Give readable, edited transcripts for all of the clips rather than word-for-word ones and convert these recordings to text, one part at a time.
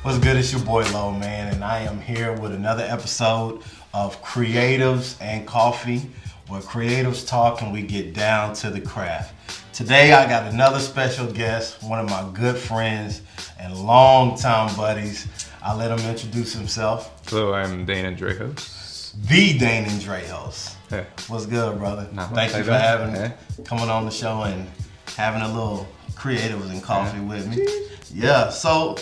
What's good? It's your boy Lo, man, and I am here with another episode of Creatives and Coffee, where creatives talk and we get down to the craft. Today I got another special guest, one of my good friends and longtime buddies. I'll let him introduce himself. Hello, I'm Danin Drahos. The Danin Drahos. Hey. What's good, brother? Not Thank you for coming on the show and having a little Creatives and Coffee with me. Yeah, so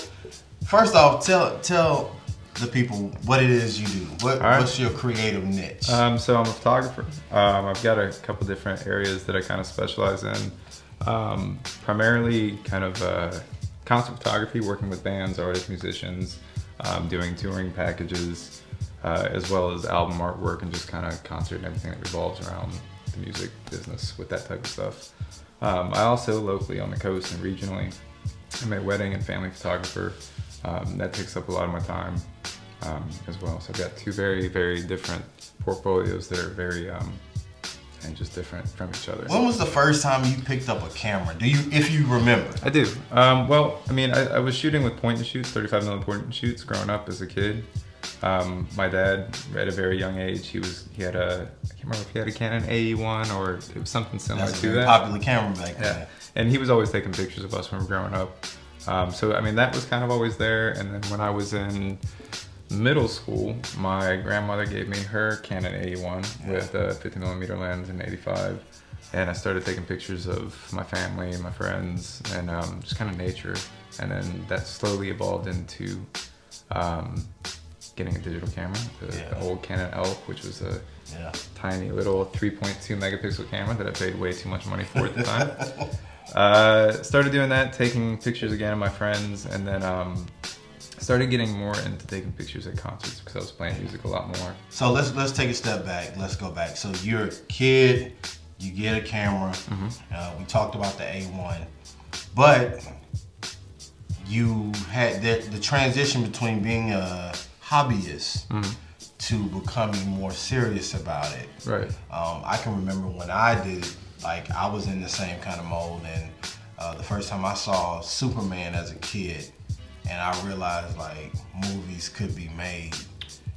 first off, tell the people what it is you do. What's your creative niche? So I'm a photographer. I've got a couple different areas that I kind of specialize in. Primarily kind of concert photography, working with bands, artists, musicians, doing touring packages, as well as album artwork and just kind of concert and everything that revolves around the music business with that type of stuff. I also locally on the coast and regionally, I'm a wedding and family photographer. That takes up a lot of my time as well. So I've got two very, very different portfolios that are very and just different from each other. When was the first time you picked up a camera? If you remember? I do. Well, I mean, I was shooting with point and shoots, 35mm point and shoots, growing up as a kid. My dad, at a very young age, he had I can't remember if he had a Canon AE1 or it was something similar to that. That's a very popular camera back then. And he was always taking pictures of us when we were growing up. So, I mean, that was kind of always there. And then when I was in middle school, my grandmother gave me her Canon AE1 with a 50mm lens in '85. And I started taking pictures of my family, my friends, and just kind of nature. And then that slowly evolved into getting a digital camera, the old Canon Elk, which was a tiny little 3.2 megapixel camera that I paid way too much money for at the time. Started doing that, taking pictures again of my friends, and then started getting more into taking pictures at concerts because I was playing music a lot more. So let's take a step back. Let's go back. So you're a kid, you get a camera. We talked about the A1, but you had the transition between being a hobbyist to becoming more serious about it. Right. I can remember when I did it, like I was in the same kind of mold, and the first time I saw Superman as a kid, and I realized like movies could be made.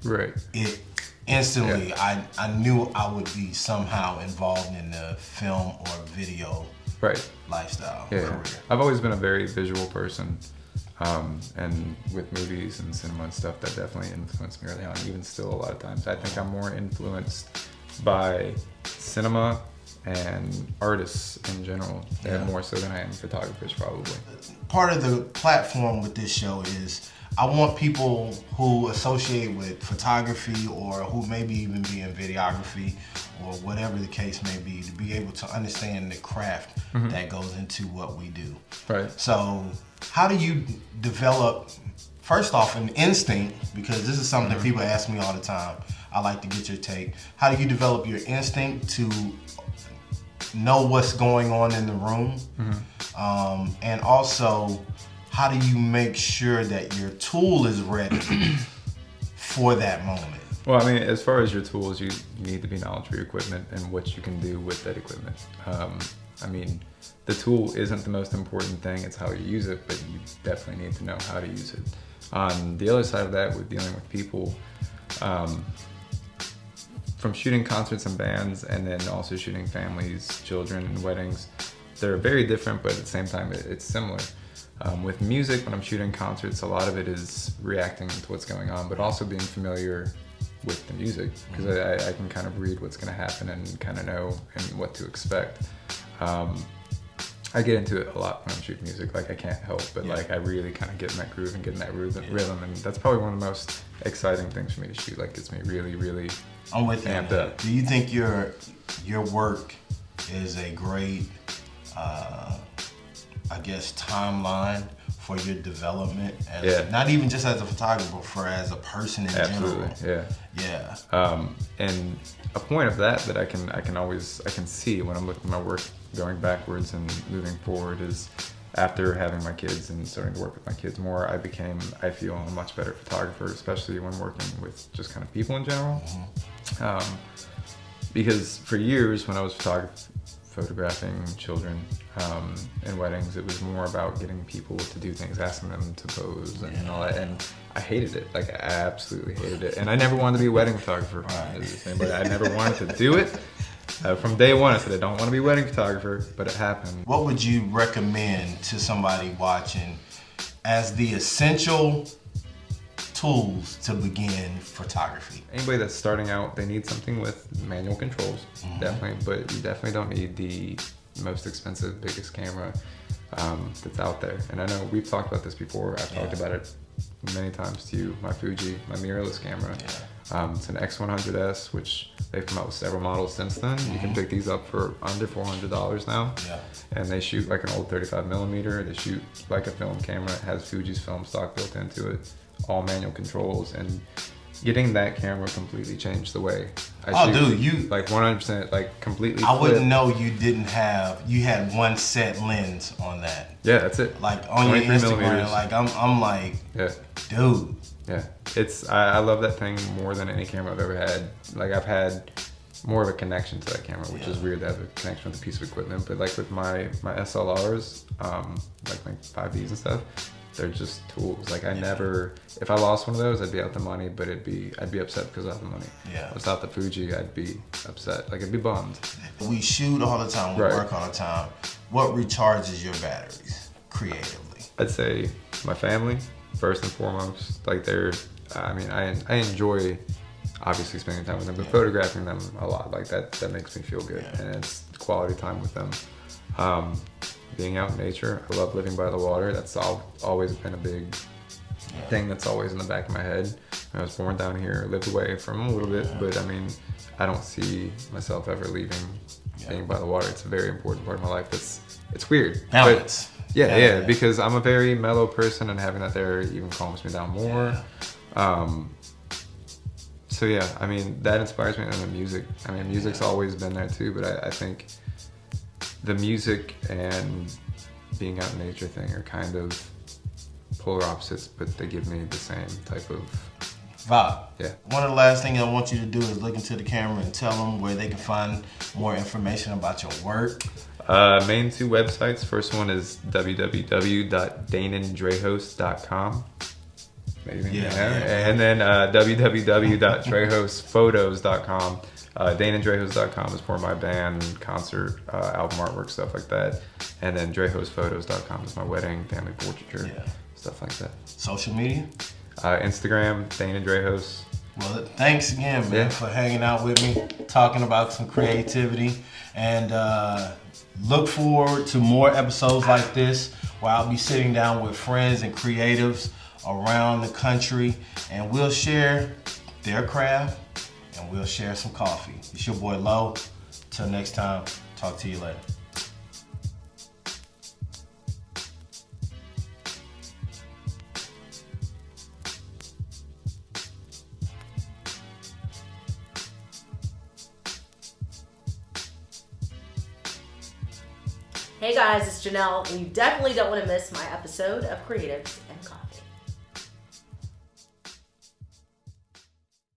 Right. It instantly, I knew I would be somehow involved in the film or video lifestyle career. I've always been a very visual person. And with movies and cinema and stuff, that definitely influenced me early on. Even still, a lot of times, I think I'm more influenced by cinema and artists in general, more so than I am photographers, probably. Part of the platform with this show is I want people who associate with photography or who maybe even be in videography or whatever the case may be to be able to understand the craft that goes into what we do. Right. So how do you develop, first off, an instinct, because this is something that people ask me all the time. I like to get your take. How do you develop your instinct to know what's going on in the room? And also, how do you make sure that your tool is ready for that moment? Well, I mean, as far as your tools, you need to be knowledgeable of your equipment and what you can do with that equipment. I mean, the tool isn't the most important thing, it's how you use it, but you definitely need to know how to use it. On the other side of that, with dealing with people, from shooting concerts and bands and then also shooting families, children, and weddings, they're very different, but at the same time, it's similar. With music, when I'm shooting concerts, a lot of it is reacting to what's going on, but also being familiar with the music, because I can kind of read what's going to happen and kind of know and what to expect. I get into it a lot when I'm shooting music, like I can't help, but like I really kind of get in that groove and get in that rhythm, and that's probably one of the most exciting things for me to shoot. Like gets me really, really I'm with you. amped up. Do you think your work is a great, I guess, timeline for your development as not even just as a photographer, for as a person in general? And a point of that I can see when I'm looking at my work going backwards and moving forward is after having my kids and starting to work with my kids more, I feel a much better photographer, especially when working with just kind of people in general. Because for years when I was photographing children in weddings. It was more about getting people to do things, asking them to pose and all that. And I hated it. Like, I absolutely hated it. And I never wanted to be a wedding photographer. But I never wanted to do it. From day one, I said I don't want to be a wedding photographer, but it happened. What would you recommend to somebody watching as the essential tools to begin photography? Anybody that's starting out, they need something with manual controls, definitely, but you definitely don't need the most expensive, biggest camera that's out there. And I know we've talked about this before. I've talked about it many times to you. My Fuji, my mirrorless camera. It's an X100S, which they've come out with several models since then. You can pick these up for under $400 now. And they shoot like an old 35mm. They shoot like a film camera. It has Fuji's film stock built into it. All manual controls, and getting that camera completely changed the way I shoot. Dude, you like 100%, like completely. I wouldn't know you had one set lens on that. Yeah, that's it. Like on your Instagram, like I'm like, dude. Yeah, I love that thing more than any camera I've ever had. Like, I've had more of a connection to that camera, which is weird to have a connection with a piece of equipment. But like with my SLRs, like my 5Ds and stuff, they're just tools. Like, I never, if I lost one of those, I'd be out the money, but I'd be upset because of the money. Without the Fuji, I'd be upset. Like, I'd be bummed. We shoot all the time, we work all the time. What recharges your batteries creatively? I'd say my family, first and foremost. Like, I enjoy obviously spending time with them, but photographing them a lot. Like, that makes me feel good. And it's quality time with them. Being out in nature, I love living by the water. That's always been a big thing that's always in the back of my head. I was born down here, lived away from a little bit, but I mean, I don't see myself ever leaving being by the water. It's a very important part of my life. It's weird. Balance. But because I'm a very mellow person, and having that there even calms me down more. So yeah, I mean, that inspires me. And the music. I mean, music's always been there too, but I think the music and being out in nature thing are kind of polar opposites, but they give me the same type of vibe. Yeah. One of the last things I want you to do is look into the camera and tell them where they can find more information about your work. Main two websites. First one is www.danindrahos.com. Maybe. And then www.drahosphotos.com. DaninDrahos.com is for my band, concert, album artwork, stuff like that. And then DrahosPhotos.com is my wedding, family portraiture, stuff like that. Social media? Instagram, Danin Drahos. Well, thanks again, man, for hanging out with me, talking about some creativity. And look forward to more episodes like this, where I'll be sitting down with friends and creatives around the country, and we'll share their craft, and we'll share some coffee. It's your boy Lo. Till next time, talk to you later. Hey guys, it's Janelle, and you definitely don't want to miss my episode of Creatives